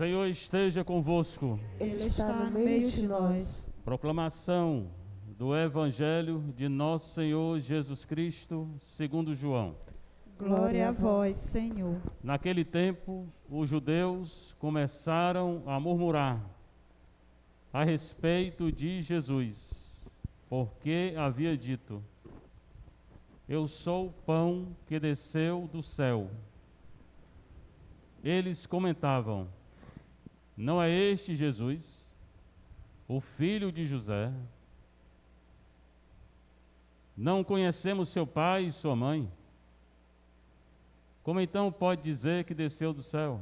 Senhor esteja convosco. Ele está no meio de nós. Proclamação do Evangelho de nosso Senhor Jesus Cristo, segundo João. Glória a vós, Senhor. Naquele tempo, os judeus começaram a murmurar a respeito de Jesus, porque havia dito: Eu sou o pão que desceu do céu. Eles comentavam: Não é este Jesus, o filho de José? Não conhecemos seu pai e sua mãe? Como então pode dizer que desceu do céu?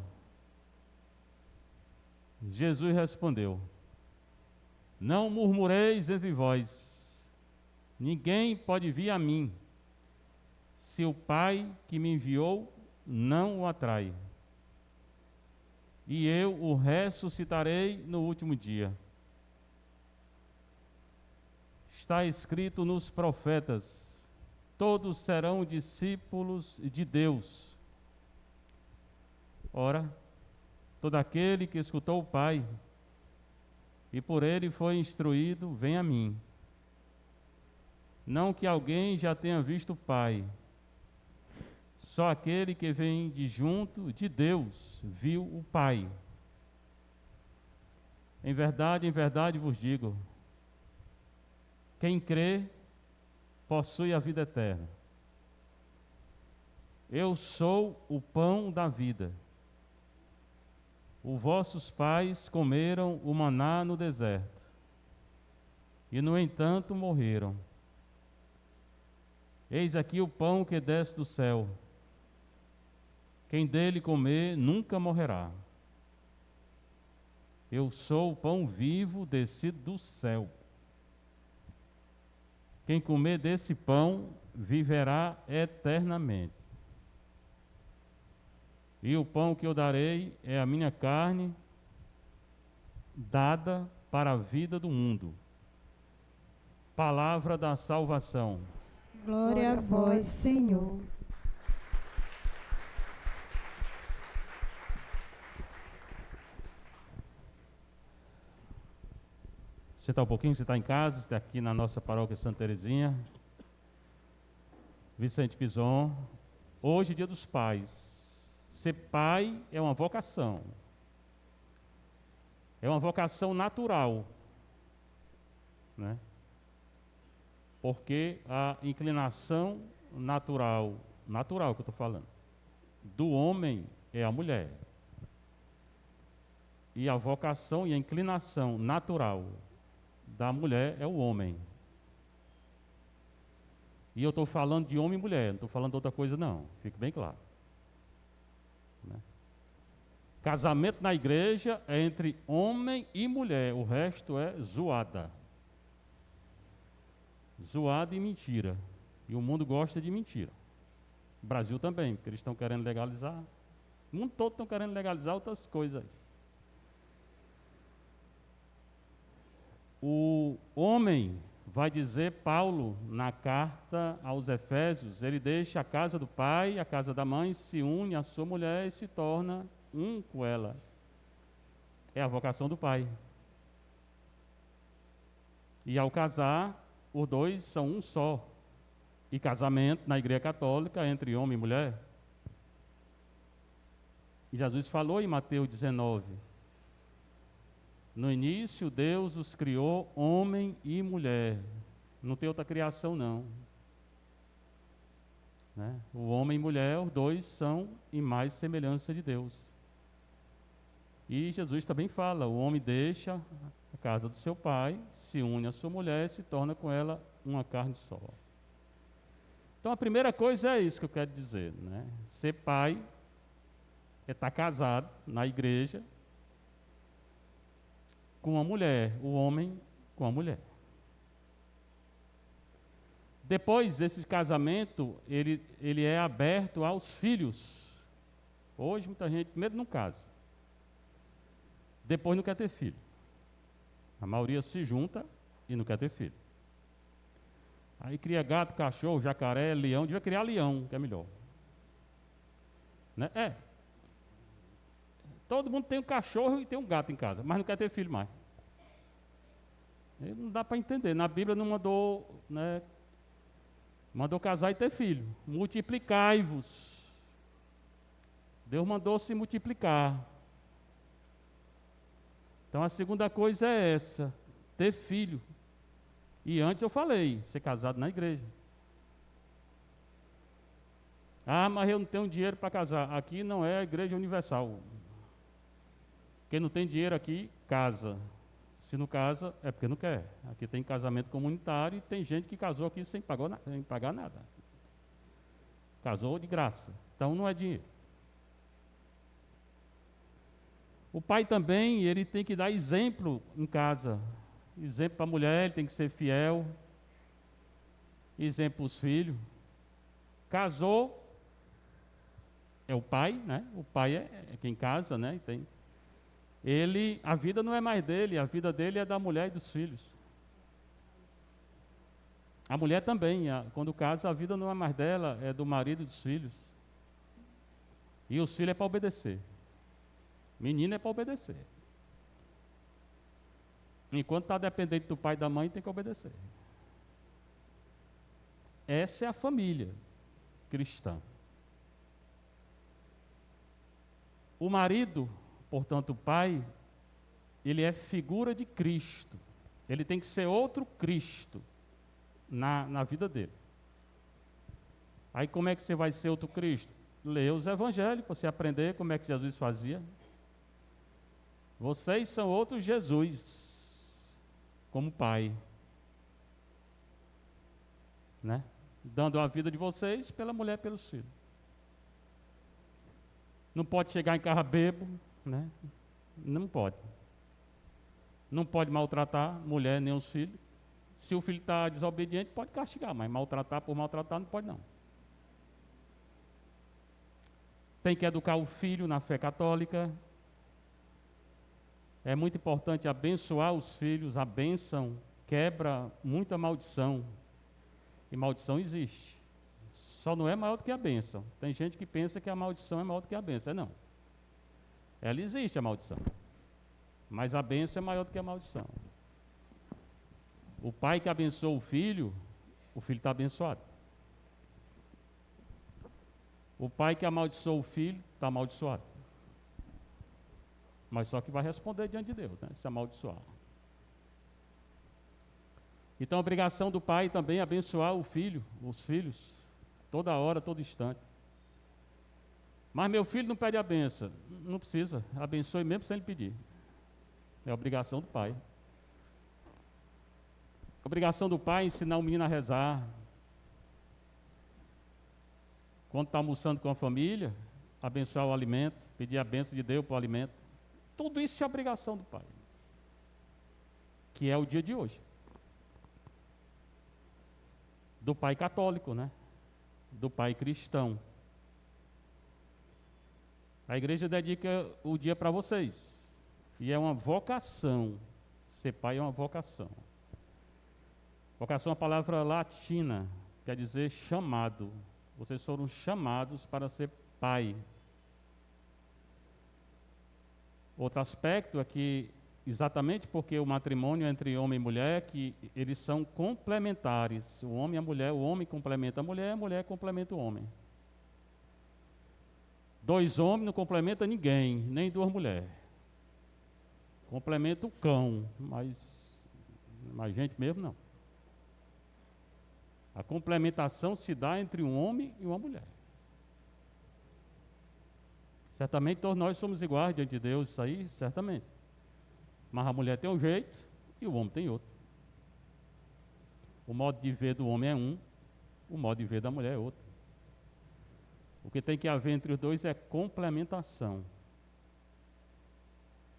Jesus respondeu: Não murmureis entre vós. Ninguém pode vir a mim, se o Pai que me enviou não o atrai. E eu o ressuscitarei no último dia. Está escrito nos profetas: todos serão discípulos de Deus. Ora, todo aquele que escutou o Pai e por ele foi instruído, vem a mim. Não que alguém já tenha visto o Pai, só aquele que vem de junto de Deus viu o Pai. Em verdade vos digo: quem crê possui a vida eterna. Eu sou o pão da vida. Os vossos pais comeram o maná no deserto, e no entanto morreram. Eis aqui o pão que desce do céu. Quem dele comer nunca morrerá. Eu sou o pão vivo descido do céu. Quem comer desse pão viverá eternamente. E o pão que eu darei é a minha carne, dada para a vida do mundo. Palavra da salvação. Glória a vós, Senhor. Você está um pouquinho, você está em casa, você está aqui na nossa paróquia Santa Terezinha, Vicente Pison. Hoje é dia dos pais. Ser pai é uma vocação. É uma vocação natural, né? Porque a inclinação natural que eu estou falando, do homem é a mulher. E a vocação e a inclinação natural da mulher é o homem. E eu estou falando de homem e mulher, não estou falando de outra coisa não, fique bem claro. Né? Casamento na igreja é entre homem e mulher, o resto é zoada. Zoada e mentira. E o mundo gosta de mentira. O Brasil também, porque eles estão querendo legalizar. O mundo todo está querendo legalizar outras coisas. O homem, vai dizer Paulo na carta aos Efésios, ele deixa a casa do pai, a casa da mãe, se une à sua mulher e se torna um com ela. É a vocação do pai. E ao casar, os dois são um só. E casamento na Igreja Católica é entre homem e mulher. E Jesus falou em Mateus 19: no início Deus os criou homem e mulher. Não tem outra criação não. Né? O homem e mulher, os dois são imagem e semelhança de Deus. E Jesus também fala: o homem deixa a casa do seu pai, se une à sua mulher e se torna com ela uma carne só. Então a primeira coisa é isso que eu quero dizer, né? Ser pai é estar casado na igreja com a mulher, o homem com a mulher. Depois, esse casamento, ele é aberto aos filhos. Hoje, muita gente, primeiro não casa. Depois não quer ter filho. A maioria se junta e não quer ter filho. Aí cria gato, cachorro, jacaré, leão. Devia criar leão, que é melhor. Né? Todo mundo tem um cachorro e tem um gato em casa, mas não quer ter filho mais. Aí não dá para entender. Na Bíblia não mandou, né, mandou casar e ter filho. Multiplicai-vos. Deus mandou se multiplicar. Então a segunda coisa é essa, ter filho. E antes eu falei, ser casado na igreja. Ah, mas eu não tenho dinheiro para casar. Aqui não é a igreja universal. Quem não tem dinheiro aqui, casa. Se não casa, é porque não quer. Aqui tem casamento comunitário e tem gente que casou aqui sem pagar nada. Casou de graça. Então não é dinheiro. O pai também, ele tem que dar exemplo em casa. Exemplo para a mulher, ele tem que ser fiel. Exemplo para os filhos. Casou, é o pai, né? O pai é quem casa, né? A vida não é mais dele, a vida dele é da mulher e dos filhos. A mulher também, quando casa, a vida não é mais dela, é do marido e dos filhos. E os filhos é para obedecer. Menino é para obedecer. Enquanto está dependente do pai e da mãe, tem que obedecer. Essa é a família cristã. O marido, portanto, o pai, ele é figura de Cristo. Ele tem que ser outro Cristo na vida dele. Aí como é que você vai ser outro Cristo? Lê os evangelhos, para você aprender como é que Jesus fazia. Vocês são outro Jesus, como pai. Né? Dando a vida de vocês pela mulher e pelos filhos. Não pode chegar em casa bêbado, né? Não pode. Não pode maltratar a mulher nem os filhos. Se o filho está desobediente, pode castigar, mas maltratar por maltratar não pode não. Tem que educar o filho na fé católica. É muito importante abençoar os filhos. A bênção quebra muita maldição. E maldição existe. Só não é maior do que a bênção. Tem gente que pensa que a maldição é maior do que a bênção. Não. Ela existe, a maldição. Mas a bênção é maior do que a maldição. O pai que abençoa o filho está abençoado. O pai que amaldiçoa o filho está amaldiçoado. Mas só que vai responder diante de Deus, né? Se amaldiçoar. Então a obrigação do pai também é abençoar o filho, os filhos, toda hora, todo instante. Mas meu filho não pede a benção. Não precisa, abençoe mesmo sem ele pedir. É a obrigação do pai. A obrigação do pai é ensinar o menino a rezar. Quando está almoçando com a família, abençoar o alimento, pedir a benção de Deus para o alimento. Tudo isso é obrigação do pai. Que é o dia de hoje. Do pai católico, né? Do pai cristão. A igreja dedica o dia para vocês. E é uma vocação. Ser pai é uma vocação. Vocação é uma palavra latina, quer dizer chamado. Vocês foram chamados para ser pai. Outro aspecto é que, exatamente porque o matrimônio é entre homem e mulher, que eles são complementares. O homem e a mulher, o homem complementa a mulher complementa o homem. Dois homens não complementam ninguém, nem duas mulheres. Complementa o cão, mas gente mesmo não. A complementação se dá entre um homem e uma mulher. Certamente todos nós somos iguais diante de Deus, isso aí, certamente. Mas a mulher tem um jeito e o homem tem outro. O modo de ver do homem é um, o modo de ver da mulher é outro. O que tem que haver entre os dois é complementação.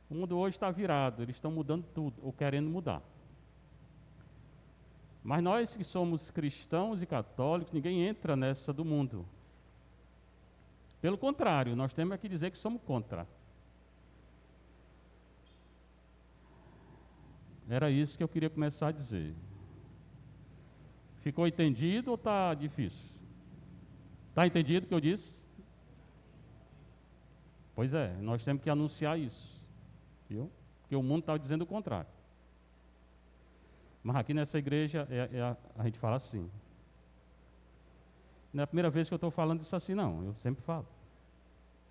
O mundo hoje está virado, eles estão mudando tudo, ou querendo mudar. Mas nós que somos cristãos e católicos, ninguém entra nessa do mundo. Pelo contrário, nós temos que dizer que somos contra. Era isso que eu queria começar a dizer. Ficou entendido ou está difícil? Está entendido o que eu disse? Pois é, nós temos que anunciar isso, viu? Porque o mundo está dizendo o contrário. Mas aqui nessa igreja a gente fala assim. Não é a primeira vez que eu estou falando isso assim, não. Eu sempre falo.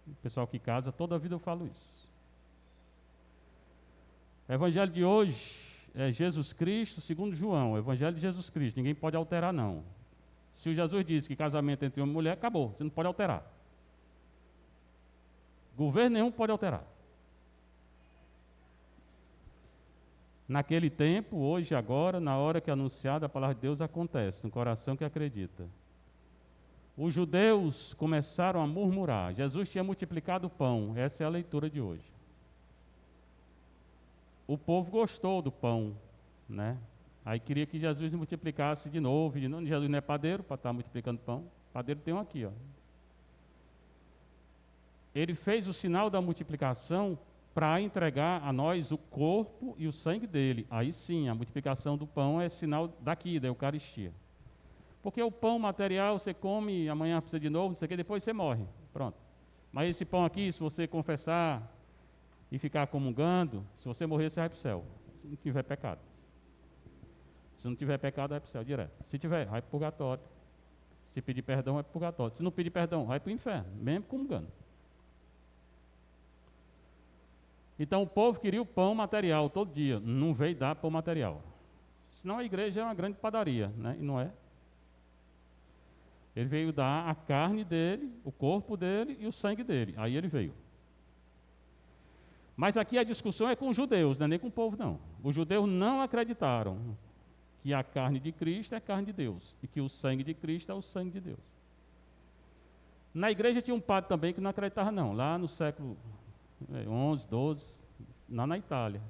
O pessoal que casa, toda a vida eu falo isso. O evangelho de hoje é Jesus Cristo segundo João. O evangelho de Jesus Cristo. Ninguém pode alterar, não. Se o Jesus disse que casamento entre homem e mulher, acabou. Você não pode alterar. Governo nenhum pode alterar. Naquele tempo, hoje, agora, na hora que é anunciada a palavra de Deus, acontece, no coração que acredita. Os judeus começaram a murmurar. Jesus tinha multiplicado o pão. Essa é a leitura de hoje. O povo gostou do pão, né? Aí queria que Jesus multiplicasse de novo. Jesus não é padeiro para estar multiplicando pão. Padeiro tem um aqui, ó. Ele fez o sinal da multiplicação para entregar a nós o corpo e o sangue dele. Aí sim, a multiplicação do pão é sinal daqui, da Eucaristia. Porque o pão material você come, amanhã precisa de novo, não sei o que, depois você morre. Pronto. Mas esse pão aqui, se você confessar e ficar comungando, se você morrer, você vai para o céu. Se não tiver pecado. Se não tiver pecado, vai para o céu direto. Se tiver, vai para o purgatório. Se pedir perdão, vai para o purgatório. Se não pedir perdão, vai para o inferno, mesmo comungando. Então o povo queria o pão material todo dia, não veio dar pão material. Senão a igreja é uma grande padaria, né? E não é. Ele veio dar a carne dele, o corpo dele e o sangue dele. Aí ele veio. Mas aqui a discussão é com os judeus, não é nem com o povo, não. Os judeus não acreditaram que a carne de Cristo é a carne de Deus e que o sangue de Cristo é o sangue de Deus. Na igreja tinha um padre também que não acreditava, não. Lá no século 11, 12, lá na Itália.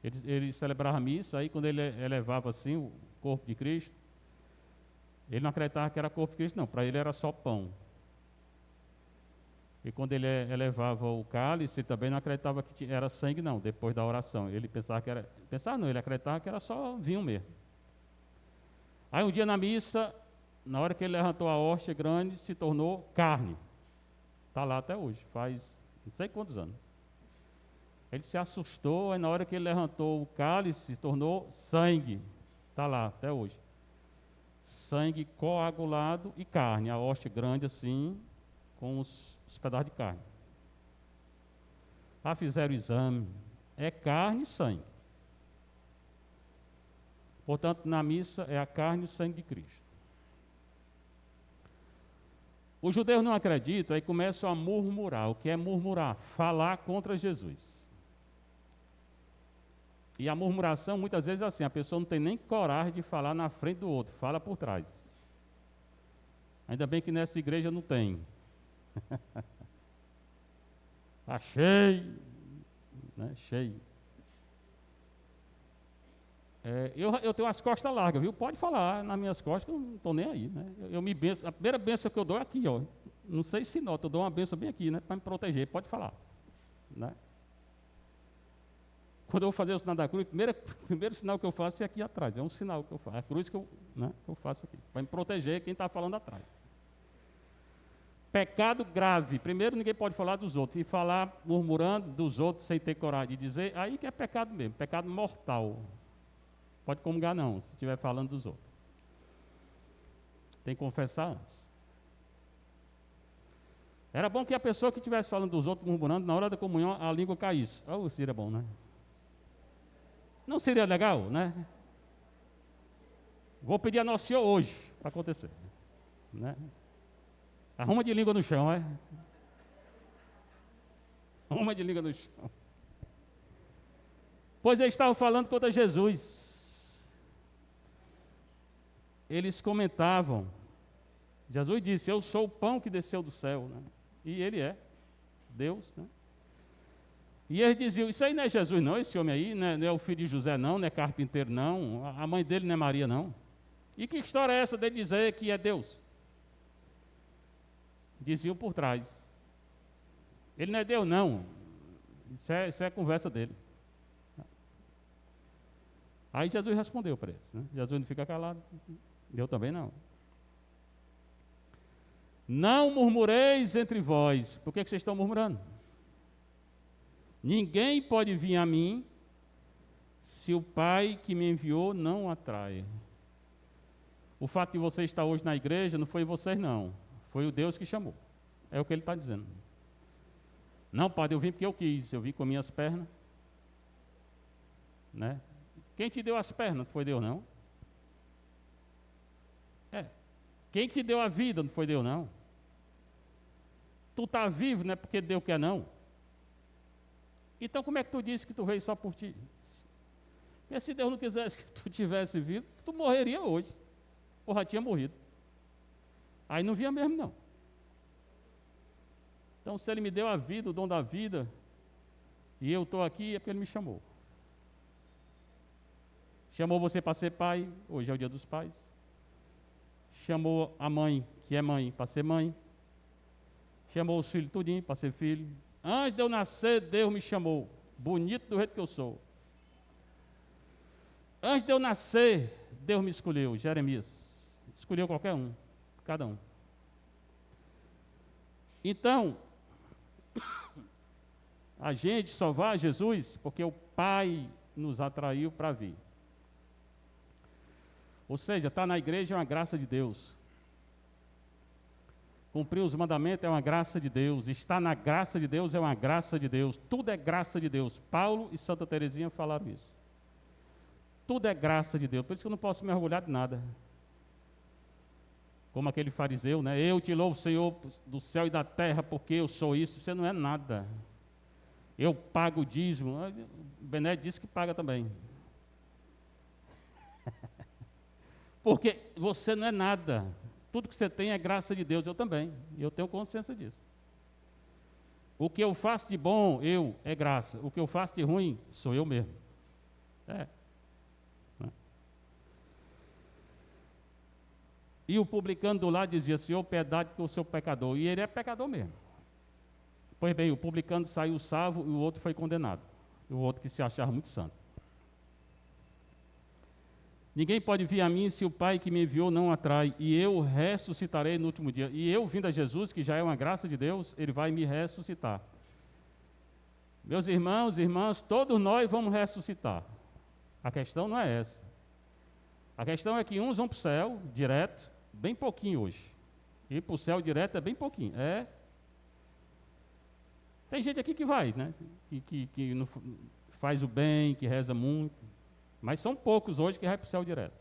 Ele celebrava a missa, aí quando ele elevava assim o corpo de Cristo, ele não acreditava que era corpo de Cristo, não. Para ele era só pão. E quando ele elevava o cálice, ele também não acreditava que era sangue, não, depois da oração. Ele pensava que era... Pensava não, ele acreditava que era só vinho mesmo. Aí um dia na missa, na hora que ele levantou a hóstia grande, se tornou carne. Está lá até hoje, faz não sei quantos anos. Ele se assustou, aí na hora que ele levantou o cálice, se tornou sangue. Está lá até hoje. Sangue coagulado e carne, a hóstia grande assim, com os pedaços de carne. Lá fizeram o exame, é carne e sangue. Portanto, na missa é a carne e o sangue de Cristo. Os judeus não acreditam, aí começam a murmurar. O que é murmurar? Falar contra Jesus. E a murmuração, muitas vezes é assim, a pessoa não tem nem coragem de falar na frente do outro, fala por trás. Ainda bem que nessa igreja não tem. Está cheio, né? Cheio. Eu tenho as costas largas, viu? Pode falar nas minhas costas, que eu não estou nem aí, né? Eu me benço, a primeira benção que eu dou é aqui, ó. Não sei se nota, eu dou uma benção bem aqui, né? Para me proteger, pode falar, né? Quando eu vou fazer o sinal da cruz, o primeiro sinal que eu faço é aqui atrás, é um sinal que eu faço, é a cruz que eu faço aqui, para me proteger quem está falando atrás. Pecado grave, primeiro ninguém pode falar dos outros, e falar murmurando dos outros sem ter coragem de dizer, aí que é pecado mesmo, pecado mortal. Pode comungar não, se estiver falando dos outros. Tem que confessar antes. Era bom que a pessoa que estivesse falando dos outros, murmurando, na hora da comunhão, a língua caísse. Oh, seria bom, né? Não seria legal, né? Vou pedir a Nosso Senhor hoje, para acontecer. Né? Arruma de língua no chão, é? Arruma de língua no chão. Pois eles estavam falando contra Jesus. Eles comentavam. Jesus disse, eu sou o pão que desceu do céu. Né? E ele é Deus, né? E eles diziam, isso aí não é Jesus não, esse homem aí, não é o filho de José não é carpinteiro não, a mãe dele não é Maria não. E que história é essa dele dizer que é Deus? Diziam por trás. Ele não é Deus não, isso é a conversa dele. Aí Jesus respondeu para eles, né? Jesus não fica calado, eu também não. Não murmureis entre vós. Por que vocês estão murmurando? Ninguém pode vir a mim se o Pai que me enviou não o atrai. O fato de você estar hoje na igreja não foi vocês, não. Foi o Deus que chamou. É o que ele está dizendo. Não, padre, eu vim porque eu quis. Eu vim com minhas pernas. Né? Quem te deu as pernas? Não foi Deus, não? Quem te deu a vida? Não foi Deus, não? Tu está vivo, não é porque Deus quer, não? Então como é que tu disse que tu veio só por ti? Porque se Deus não quisesse que tu tivesse vivo, tu morreria hoje. Ou já tinha morrido. Aí não via mesmo, não. Então se Ele me deu a vida, o dom da vida, e eu estou aqui, é porque Ele me chamou. Chamou você para ser pai, hoje é o dia dos pais. Chamou a mãe, que é mãe, para ser mãe. Chamou os filhos tudinho para ser filho. Antes de eu nascer, Deus me chamou. Bonito do jeito que eu sou. Antes de eu nascer, Deus me escolheu, Jeremias. Escolheu qualquer um, cada um. Então, a gente só vai a Jesus porque o Pai nos atraiu para vir. Ou seja, estar na igreja é uma graça de Deus. Cumprir os mandamentos é uma graça de Deus. Estar na graça de Deus é uma graça de Deus. Tudo é graça de Deus. Paulo e Santa Teresinha falaram isso. Tudo é graça de Deus. Por isso que eu não posso me orgulhar de nada. Como aquele fariseu, né? Eu te louvo, Senhor, do céu e da terra, porque eu sou isso. Você não é nada. Eu pago o dízimo. O Bené disse que paga também. Porque você não é nada. Tudo que você tem é graça de Deus, eu também. E eu tenho consciência disso. O que eu faço de bom, é graça. O que eu faço de ruim, sou eu mesmo. E o publicano do lado dizia, Senhor, piedade que eu sou pecador. E ele é pecador mesmo. Pois bem, o publicano saiu salvo e o outro foi condenado. O outro que se achava muito santo. Ninguém pode vir a mim se o Pai que me enviou não atrai, e eu ressuscitarei no último dia. E eu, vindo a Jesus, que já é uma graça de Deus, Ele vai me ressuscitar. Meus irmãos e irmãs, todos nós vamos ressuscitar. A questão não é essa. A questão é que uns vão para o céu, direto, bem pouquinho hoje. Ir para o céu direto é bem pouquinho. Tem gente aqui que vai, né? Que não faz o bem, que reza muito. Mas são poucos hoje que vai para o céu direto.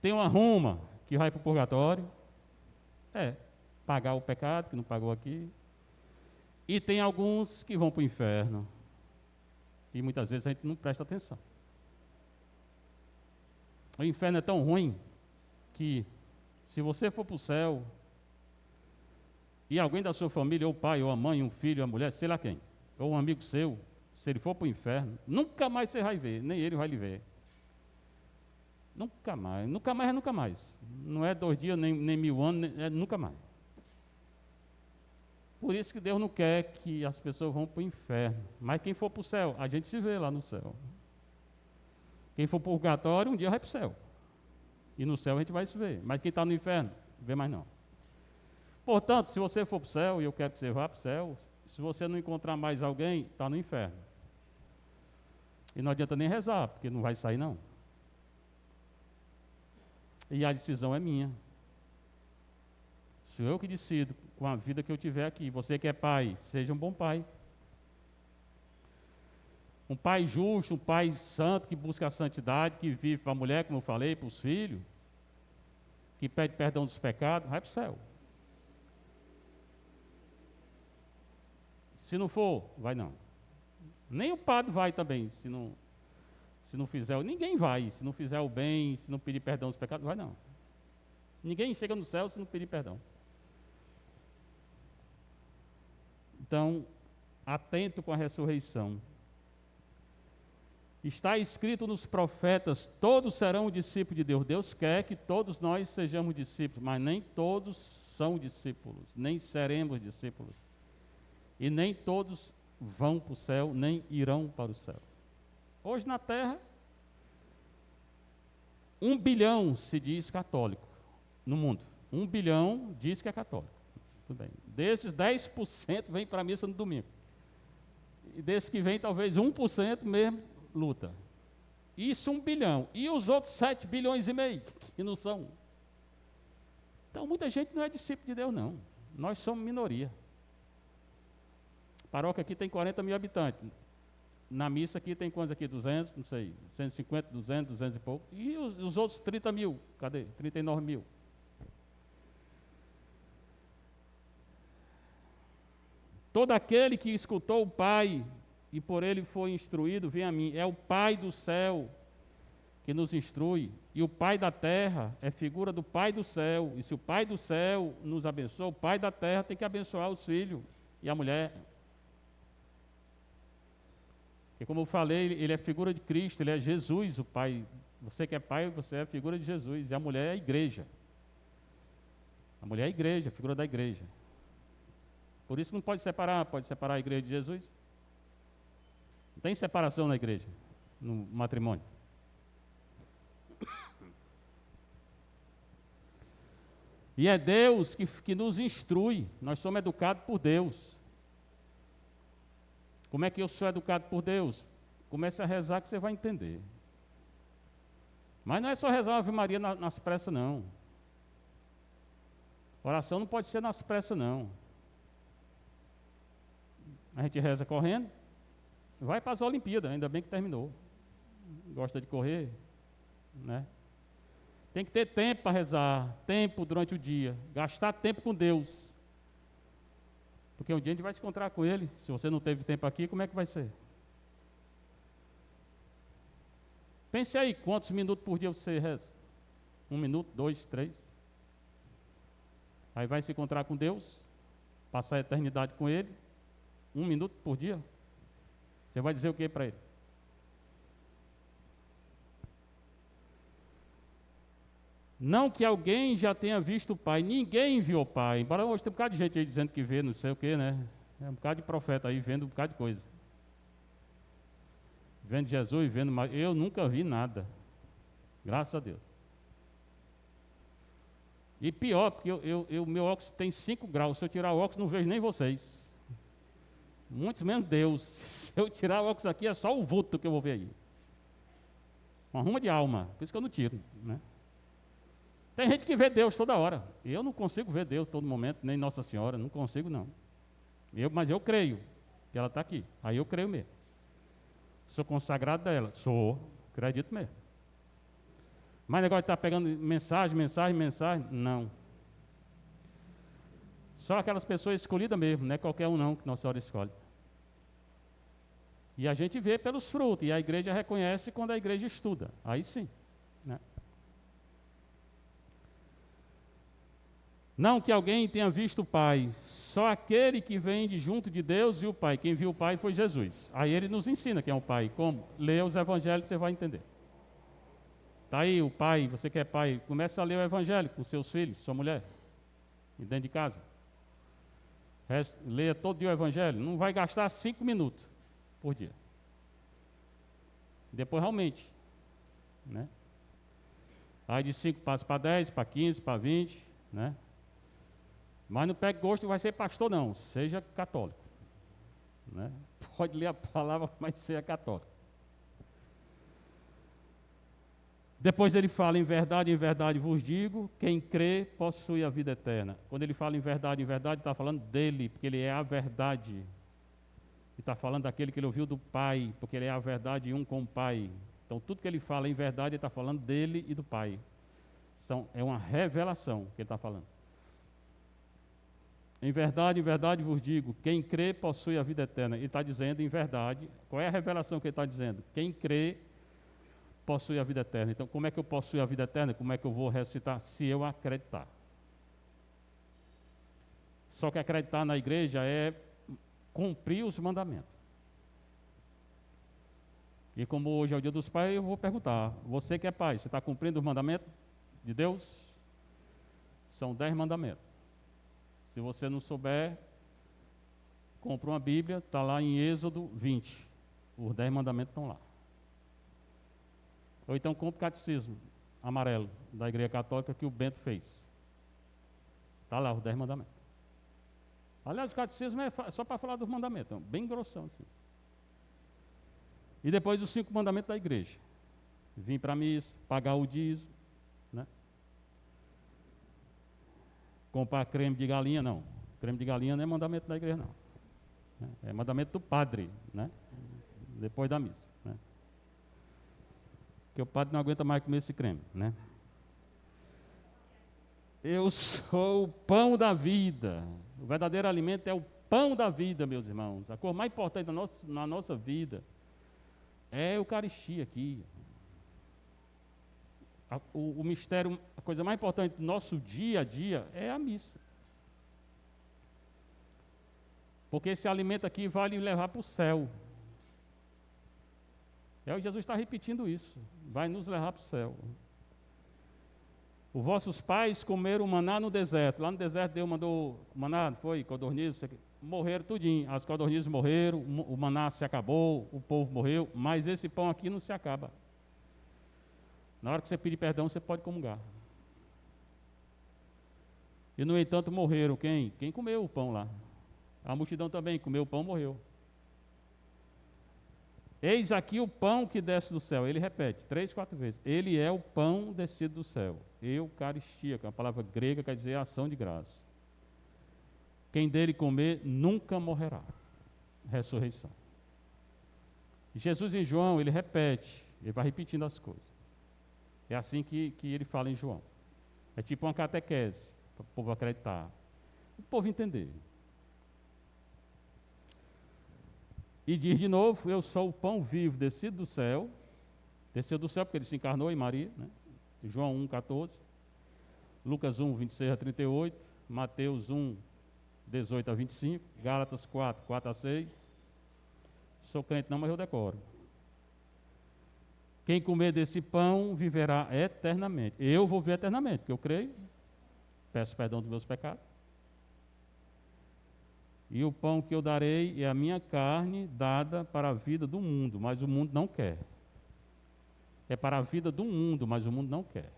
Tem uma ruma que vai para o purgatório. Pagar o pecado, que não pagou aqui. E tem alguns que vão para o inferno. E muitas vezes a gente não presta atenção. O inferno é tão ruim que, se você for para o céu, e alguém da sua família, ou o pai, ou a mãe, um filho, a mulher, sei lá quem, ou um amigo seu, se ele for para o inferno, nunca mais você vai ver, nem ele vai lhe ver. Nunca mais, nunca mais é nunca mais. Não é 2 dias, nem 1000 anos, é nunca mais. Por isso que Deus não quer que as pessoas vão para o inferno. Mas quem for para o céu, a gente se vê lá no céu. Quem for para o purgatório, um dia vai para o céu. E no céu a gente vai se ver. Mas quem está no inferno, vê mais não. Portanto, se você for para o céu, e eu quero que você vá para o céu, se você não encontrar mais alguém, está no inferno. E não adianta nem rezar, porque não vai sair não. E a decisão é minha. Sou eu que decido com a vida que eu tiver aqui. Você que é pai, seja um bom pai. Um pai justo, um pai santo, que busca a santidade, que vive para a mulher, como eu falei, para os filhos, que pede perdão dos pecados, vai para o céu. Se não for, vai não. Nem o padre vai também, se não fizer, ninguém vai, se não fizer o bem, se não pedir perdão dos pecados, vai não. Ninguém chega no céu se não pedir perdão. Então, atento com a ressurreição. Está escrito nos profetas, todos serão discípulos de Deus. Deus quer que todos nós sejamos discípulos, mas nem todos são discípulos, nem seremos discípulos. E nem todos vão para o céu, nem irão para o céu. Hoje na Terra, 1 bilhão se diz católico no mundo. 1 bilhão diz que é católico. Tudo bem. Desses, 10% vem para a missa no domingo. E desses que vem, talvez 1% mesmo luta. Isso 1 bilhão. E os outros 7 bilhões e meio, que não são. Então, muita gente não é discípulo de Deus, não. Nós somos minoria. A paróquia aqui tem 40 mil habitantes. Na missa aqui tem quantos aqui? 200, não sei, 150, 200, 200 e pouco. E os outros 30 mil? Cadê? 39 mil. Todo aquele que escutou o Pai e por ele foi instruído, vem a mim. É o Pai do céu que nos instrui. E o Pai da terra é figura do Pai do céu. E se o Pai do céu nos abençoa, o Pai da terra tem que abençoar os filhos e a mulher. E como eu falei, ele é figura de Cristo, ele é Jesus, o Pai. Você que é pai, você é a figura de Jesus. E a mulher é a igreja. A mulher é a igreja, a figura da igreja. Por isso não pode separar a igreja de Jesus. Não tem separação na igreja, no matrimônio. E é Deus que nos instrui, nós somos educados por Deus. Como é que eu sou educado por Deus? Comece a rezar que você vai entender. Mas não é só rezar uma Ave Maria nas pressas, não. Oração não pode ser nas pressas, não. A gente reza correndo, vai para as Olimpíadas, ainda bem que terminou. Gosta de correr, né? Tem que ter tempo para rezar, tempo durante o dia, gastar tempo com Deus. Porque um dia a gente vai se encontrar com Ele. Se você não teve tempo aqui, como é que vai ser? Pense aí, quantos minutos por dia você reza? 1 minuto, 2, 3. Aí vai se encontrar com Deus, passar a eternidade com Ele. 1 minuto por dia. Você vai dizer o que para Ele? Não que alguém já tenha visto o Pai, ninguém viu o Pai. Embora hoje tem um bocado de gente aí dizendo que vê não sei o que, né? É um bocado de profeta aí vendo um bocado de coisa. Vendo Jesus, vendo Maria. Eu nunca vi nada. Graças a Deus. E pior, porque o meu óculos tem 5 graus. Se eu tirar o óculos, não vejo nem vocês. Muitos menos Deus. Se eu tirar o óculos aqui, é só o vulto que eu vou ver aí. Uma ruma de alma. Por isso que eu não tiro, né? Tem gente que vê Deus toda hora. Eu não consigo ver Deus todo momento, nem Nossa Senhora, não consigo não. Mas eu creio que ela está aqui. Aí eu creio mesmo. Sou consagrado dela. Sou, acredito mesmo. Mas negócio de estar pegando mensagem, não. Só aquelas pessoas escolhidas mesmo, não é qualquer um não que Nossa Senhora escolhe. E a gente vê pelos frutos, e a igreja reconhece quando a igreja estuda. Aí sim, né? Não que alguém tenha visto o Pai, só aquele que vem de junto de Deus e o Pai. Quem viu o Pai foi Jesus. Aí ele nos ensina quem é o Pai. Como? Leia os evangelhos, você vai entender. Está aí o Pai, você que é pai, começa a ler o evangelho com seus filhos, sua mulher, e dentro de casa. Leia todo dia o evangelho, não vai gastar 5 minutos por dia. Depois realmente, né? Aí de 5 passa para 10, para 15, para 20, né? Mas não pegue gosto, vai ser pastor não, seja católico, né? Pode ler a palavra, mas seja católico. Depois ele fala, em verdade vos digo, quem crê possui a vida eterna. Quando ele fala em verdade, está falando dele, porque ele é a verdade. Ele está falando daquele que ele ouviu do Pai, porque ele é a verdade um com o Pai. Então tudo que ele fala em verdade, ele está falando dele e do Pai. É uma revelação que ele está falando. Em verdade vos digo, quem crê possui a vida eterna. Ele está dizendo em verdade, qual é a revelação que ele está dizendo? Quem crê possui a vida eterna. Então, como é que eu possuo a vida eterna? Como é que eu vou recitar? Se eu acreditar. Só que acreditar na igreja é cumprir os mandamentos. E como hoje é o dia dos pais, eu vou perguntar, você que é pai, você está cumprindo os mandamentos de Deus? São 10 mandamentos. Se você não souber, compra uma Bíblia, está lá em Êxodo 20. Os 10 mandamentos estão lá. Ou então compra o catecismo amarelo da Igreja Católica que o Bento fez. Está lá os 10 mandamentos. Aliás, o catecismo é só para falar dos mandamentos, bem grossão assim. E depois os 5 mandamentos da igreja. Vir para a missa, pagar o dízimo, né? Comprar creme de galinha, não. Creme de galinha não é mandamento da igreja, não. É mandamento do padre, né? Depois da missa, né? Porque o padre não aguenta mais comer esse creme, né? Eu sou o pão da vida. O verdadeiro alimento é o pão da vida, meus irmãos. A coisa mais importante na nossa vida é a Eucaristia aqui. O mistério, a coisa mais importante do nosso dia a dia é a missa. Porque esse alimento aqui vai lhe levar para o céu. Jesus está repetindo isso. Vai nos levar para o céu. Os vossos pais comeram maná no deserto. Lá no deserto Deus mandou maná, foi, codornizes, morreram tudinho. As codornizes morreram, o maná se acabou, o povo morreu, mas esse pão aqui não se acaba. Na hora que você pedir perdão, você pode comungar. E, no entanto, morreram quem? Quem comeu o pão lá. A multidão também comeu o pão, morreu. Eis aqui o pão que desce do céu. Ele repete 3, 4 vezes. Ele é o pão descido do céu. Eucaristia, que é uma palavra grega, quer dizer ação de graça. Quem dele comer nunca morrerá. Ressurreição. Jesus em João, ele repete, ele vai repetindo as coisas. É assim que ele fala em João. É tipo uma catequese, para o povo acreditar. O povo entender. E diz de novo, eu sou o pão vivo descido do céu. Desceu do céu porque ele se encarnou em Maria, né? João 1,14. Lucas 1, 26 a 38. Mateus 1, 18 a 25. Gálatas 4, 4 a 6. Sou crente não, mas eu decoro. Quem comer desse pão viverá eternamente. Eu vou viver eternamente, porque eu creio. Peço perdão dos meus pecados. E o pão que eu darei é a minha carne dada para a vida do mundo, mas o mundo não quer. É para a vida do mundo, mas o mundo não quer.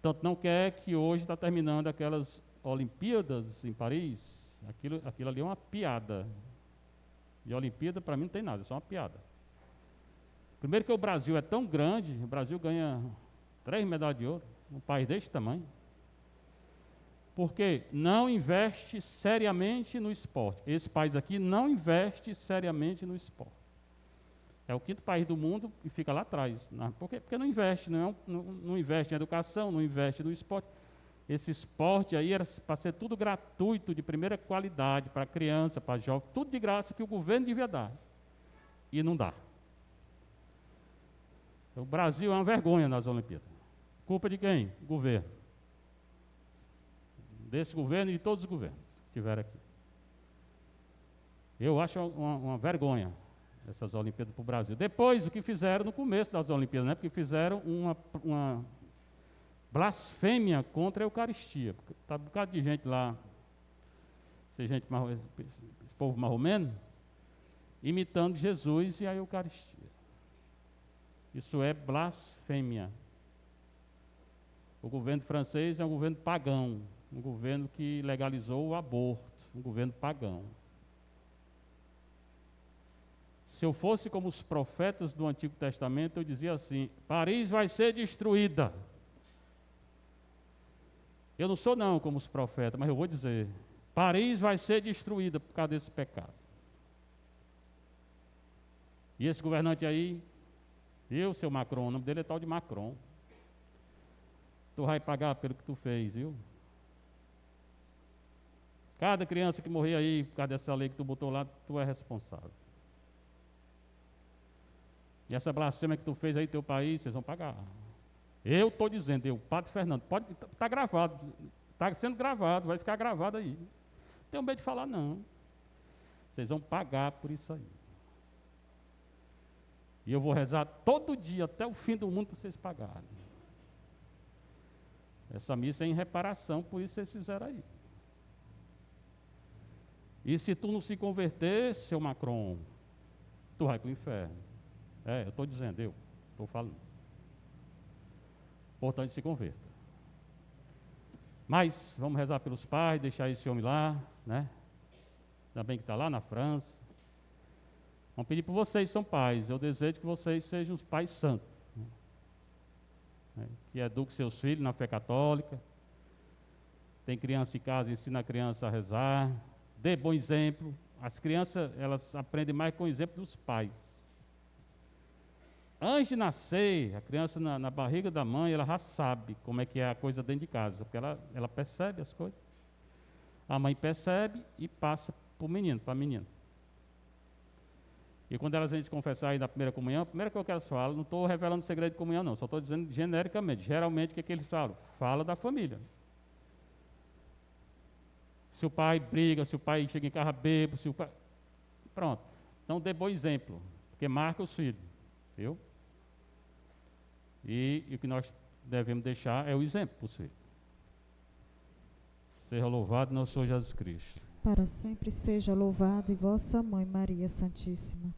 Tanto não quer que hoje está terminando aquelas Olimpíadas em Paris. Aquilo ali é uma piada. E a Olimpíada para mim não tem nada, é só uma piada. Primeiro que o Brasil é tão grande, o Brasil ganha 3 medalhas de ouro, um país deste tamanho. Porque não investe seriamente no esporte. Esse país aqui não investe seriamente no esporte. É o 5º país do mundo e fica lá atrás. Porque não investe, não investe em educação, não investe no esporte. Esse esporte aí era para ser tudo gratuito, de primeira qualidade, para criança, para jovem, tudo de graça que o governo devia dar. E não dá. O Brasil é uma vergonha nas Olimpíadas. Culpa de quem? O governo. Desse governo e de todos os governos que tiveram aqui. Eu acho uma vergonha essas Olimpíadas para o Brasil. Depois, o que fizeram no começo das Olimpíadas, né? Porque fizeram uma blasfêmia contra a Eucaristia. Está um bocado de gente lá, esse povo marromeno, imitando Jesus e a Eucaristia. Isso é blasfêmia. O governo francês é um governo pagão, um governo que legalizou o aborto, um governo pagão. Se eu fosse como os profetas do Antigo Testamento, eu dizia assim: Paris vai ser destruída. Eu não sou não como os profetas, mas eu vou dizer: Paris vai ser destruída por causa desse pecado. E esse governante aí, seu Macron, o nome dele é tal de Macron. Tu vai pagar pelo que tu fez, viu? Cada criança que morrer aí por causa dessa lei que tu botou lá, tu é responsável. E essa blasfêmia que tu fez aí no teu país, vocês vão pagar. Eu estou dizendo, Padre Fernando, está gravado, está sendo gravado, vai ficar gravado aí. Não tenho medo de falar, não. Vocês vão pagar por isso aí. E eu vou rezar todo dia, até o fim do mundo, para vocês pagarem. Essa missa é em reparação, por isso vocês fizeram aí. E se tu não se converter, seu Macron, tu vai para o inferno. Eu estou dizendo, eu estou falando. Importante se converta. Mas vamos rezar pelos pais, deixar esse homem lá, né? Ainda bem que está lá na França. Vamos pedir por vocês, são pais. Eu desejo que vocês sejam os pais santos, né? Que eduquem seus filhos na fé católica. Tem criança em casa, ensina a criança a rezar. Dê bom exemplo. As crianças, elas aprendem mais com o exemplo dos pais. Antes de nascer, a criança na barriga da mãe, ela já sabe como é que é a coisa dentro de casa, porque ela percebe as coisas. A mãe percebe e passa para o menino, para a menina. E quando elas vêm se confessar aí na primeira comunhão, a primeira coisa que elas falam, não estou revelando segredo de comunhão não, só estou dizendo genericamente. Geralmente, o que é que eles falam? Fala da família. Se o pai briga, se o pai chega em casa bêbado, se o pai... Pronto. Então, dê bom exemplo, porque marca os filhos, viu? E o que nós devemos deixar é o exemplo para os filhos. Seja louvado nosso Senhor Jesus Cristo. Para sempre seja louvado e vossa Mãe Maria Santíssima.